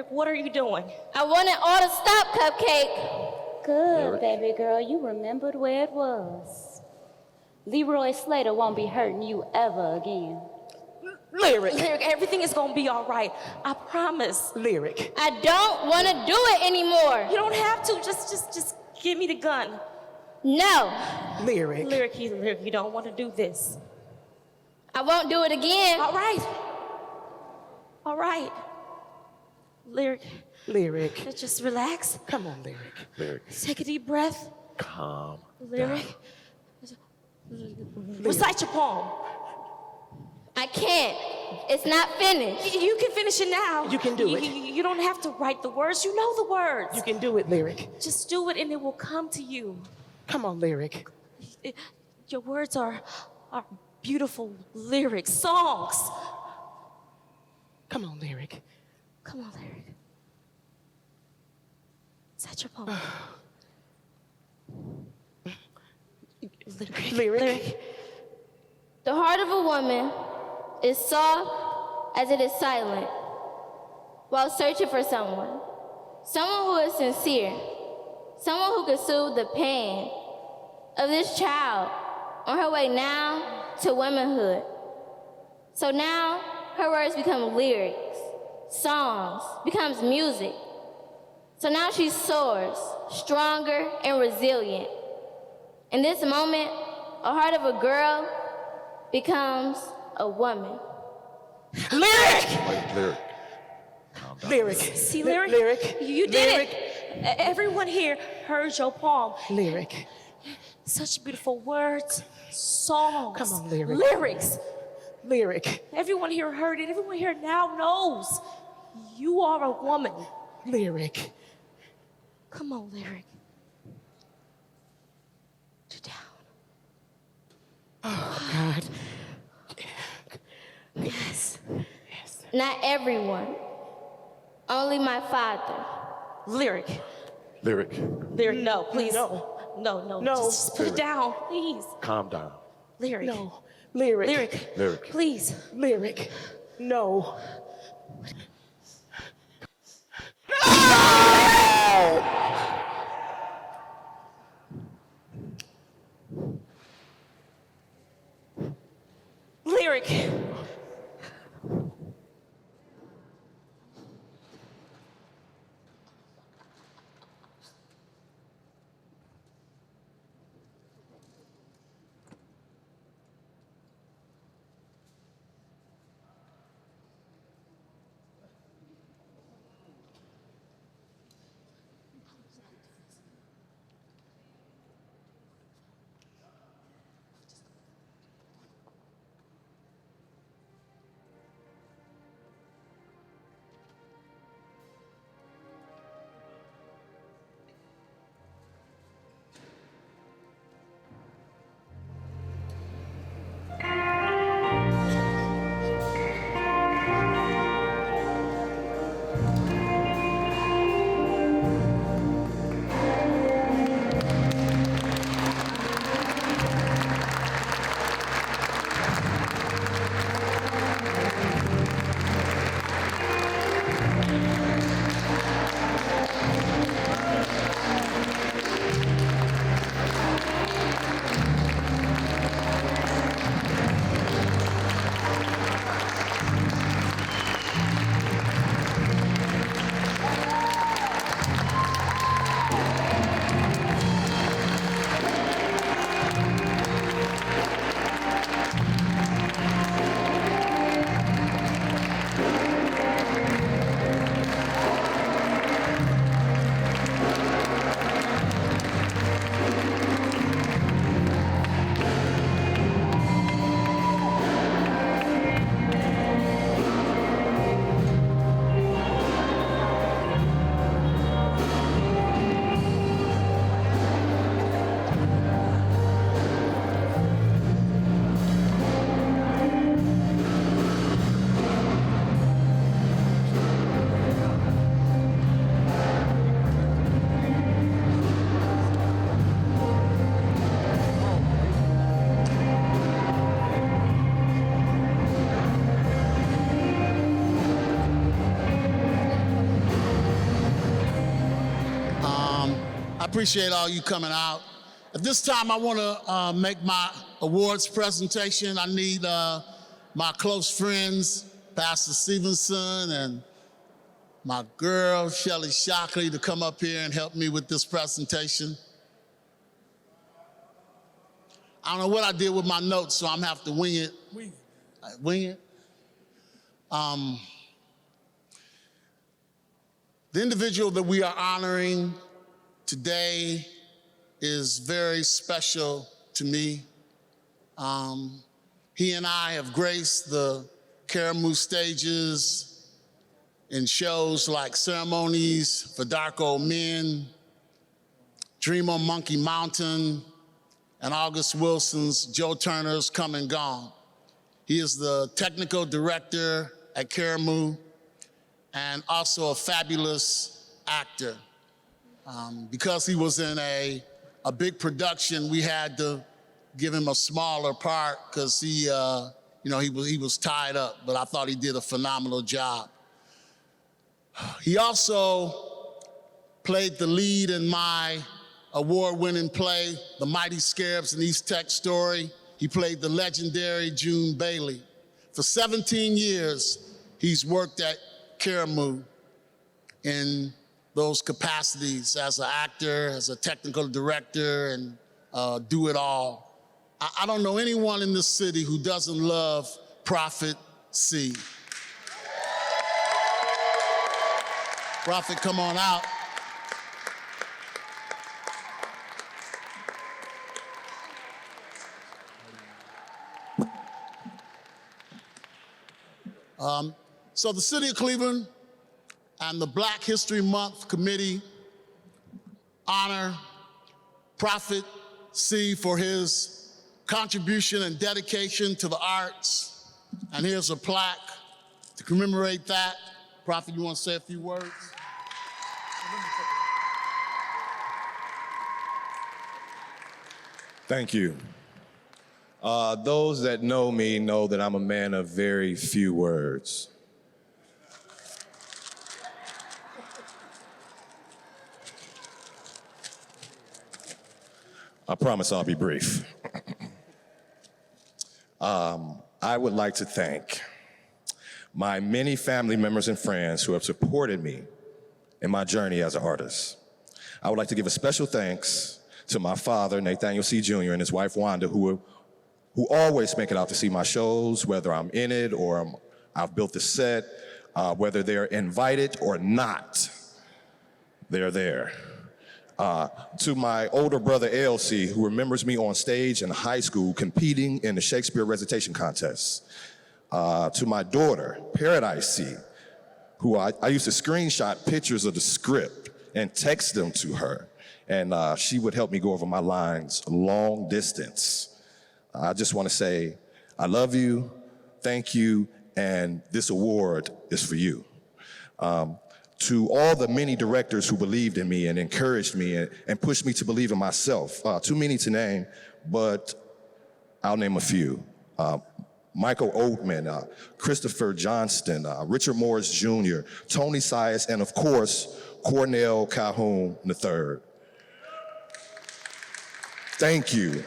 what are you doing? I want it all to stop, Cupcake. Good, baby girl. You remembered where it was. Leroy Slater won't be hurting you ever again. Lyric. Lyric, everything is gonna be all right. I promise. Lyric. I don't want to do it anymore. You don't have to. Just give me the gun. No. Lyric. Lyric, you don't want to do this. I won't do it again. All right. Lyric. Just relax. Come on, Lyric. Lyric, Take a deep breath. calm. Lyric. Recite your poem. I can't. It's not finished. You can finish it now. You can do it. You don't have to write the words. You know the words. You can do it, Lyric. Just do it and it will come to you. Come on, Lyric. Your words are beautiful lyrics, songs. Come on, Lyric. Come on, Lyric. Recite your poem. Lyric. The heart of a woman is soft as it is silent while searching for someone who is sincere, someone who can soothe the pain of this child on her way now to womanhood. So now her words become lyrics, songs, becomes music. So now she soars, stronger and resilient. In this moment, a heart of a girl becomes a woman. Lyric. Lyric. See, Lyric? Lyric. You did Lyric. it. Everyone here heard your poem. Lyric. Such beautiful words, songs. Come on, Lyric. Lyrics. Lyric. Everyone here heard it. Everyone here now knows you are a woman. Lyric. Come on, Lyric. Sit down. Oh, God. Yes. Not everyone, only my father. Lyric. Lyric, Lyric, no, please. No. No. No. Just put it down, please. calm down. Lyric. No. Lyric. Lyric. Lyric. Please. Lyric. No. Lyric. I appreciate all you coming out. At this time, I want to make my awards presentation. I need my close friends, Pastor Stevenson and my girl, Shelly Shockley, to come up here and help me with this presentation. I don't know what I did with my notes, so I'm gonna have to wing it. Wing it. The individual that we are honoring today is very special to me. He and I have graced the Karamu stages in shows like Ceremonies for Dark Old Men, Dream on Monkey Mountain, and August Wilson's Joe Turner's Come and Gone. He is the technical director at Karamu and also a fabulous actor. Because he was in a big production, we had to give him a smaller part because he was tied up, but I thought he did a phenomenal job. He also played the lead in my award-winning play, The Mighty Scarabs and East Tech Story. He played the legendary June Bailey. For 17 years, he's worked at Karamu in those capacities as an actor, as a technical director, and do it all. I don't know anyone in this city who doesn't love Prophet C. Prophet, come on out. So the City of Cleveland and the Black History Month Committee honor Prophet C for his contribution and dedication to the arts. And here's a plaque to commemorate that. Prophet, you want to say a few words? Thank you. Those that know me know that I'm a man of very few words. I promise I'll be brief. I would like to thank my many family members and friends who have supported me in my journey as an artist. I would like to give a special thanks to my father, Nathaniel C. Jr., and his wife, Wanda, who always make it out to see my shows, whether I'm in it or I've built the set, whether they're invited or not, they're there. To my older brother, ALC, who remembers me on stage in high school competing in the Shakespeare recitation contest. To my daughter, Paradise C, who I used to screenshot pictures of the script and text them to her. And she would help me go over my lines long distance. I just want to say, I love you, thank you, and this award is for you. To all the many directors who believed in me and encouraged me and pushed me to believe in myself, too many to name, but I'll name a few. Michael Oatman, Christopher Johnston, Richard Morris Jr., Tony Sias, and of course, Cornell Calhoun III. Thank you.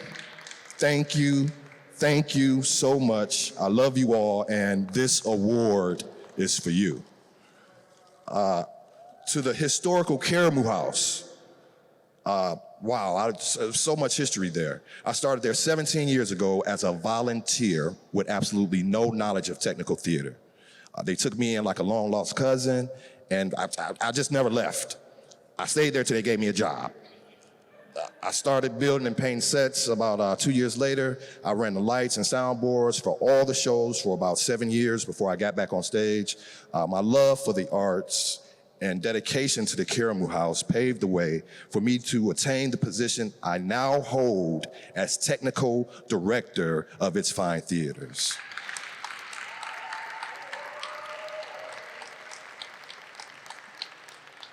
Thank you. Thank you so much. I love you all, and this award is for you. To the historical Karamu House, wow, so much history there. I started there 17 years ago as a volunteer with absolutely no knowledge of technical theater. They took me in like a long lost cousin, and I just never left. I stayed there till they gave me a job. I started building and painting sets about 2 years later. I ran the lights and soundboards for all the shows for about 7 years before I got back on stage. My love for the arts and dedication to the Karamu House paved the way for me to attain the position I now hold as technical director of its fine theaters.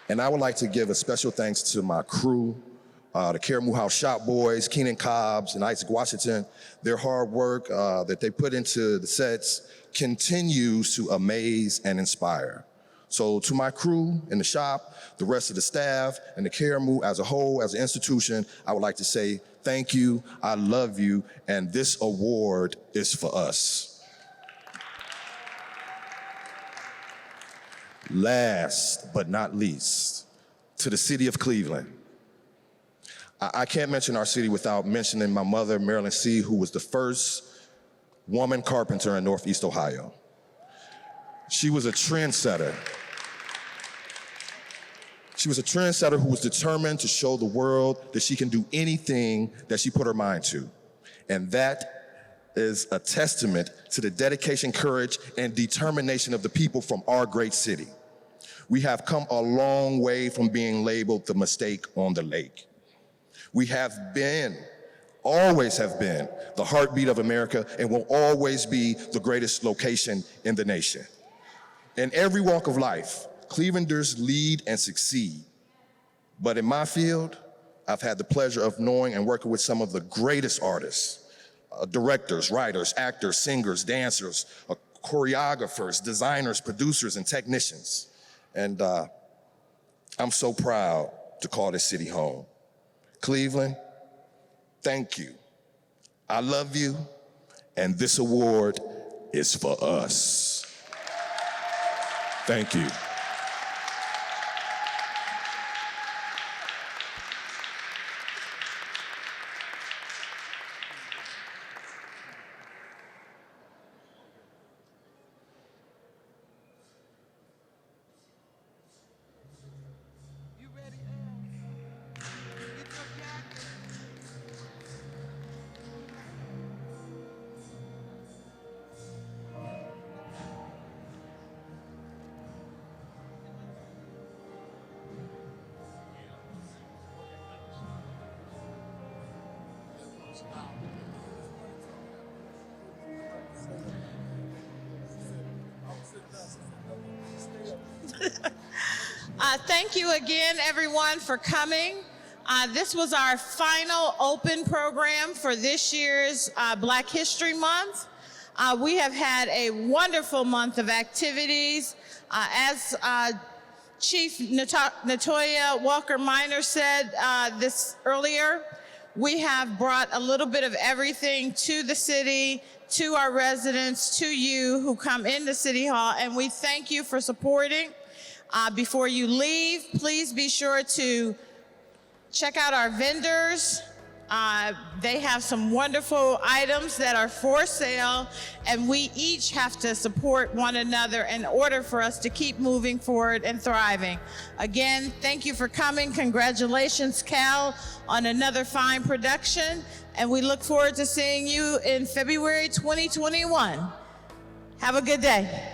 And I would like to give a special thanks to my crew, the Karamu House Shop Boys, Keenan Cobbs, and Isaac Washington. Their hard work that they put into the sets continues to amaze and inspire. So to my crew in the shop, the rest of the staff, and the Karamu as a whole, as an institution, I would like to say thank you, I love you, and this award is for us. Last but not least, to the city of Cleveland. I can't mention our city without mentioning my mother, Marilyn C., who was the first woman carpenter in Northeast Ohio. She was a trendsetter. She was a trendsetter who was determined to show the world that she can do anything that she put her mind to. And that is a testament to the dedication, courage, and determination of the people from our great city. We have come a long way from being labeled the mistake on the lake. We have been, always have been, the heartbeat of America and will always be the greatest location in the nation. In every walk of life, Clevelanders lead and succeed. But in my field, I've had the pleasure of knowing and working with some of the greatest artists, directors, writers, actors, singers, dancers, choreographers, designers, producers, and technicians. And I'm so proud to call this city home. Cleveland, thank you. I love you, and this award is for us. Thank you. Thank you again, everyone, for coming. This was our final open program for this year's Black History Month. We have had a wonderful month of activities. As Chief Natoya Walker-Minor said this earlier, we have brought a little bit of everything to the city, to our residents, to you who come into City Hall, and we thank you for supporting. Before you leave, please be sure to check out our vendors. They have some wonderful items that are for sale, and we each have to support one another in order for us to keep moving forward and thriving. Again, thank you for coming. Congratulations, Cal, on another fine production, and we look forward to seeing you in February 2021. Have a good day.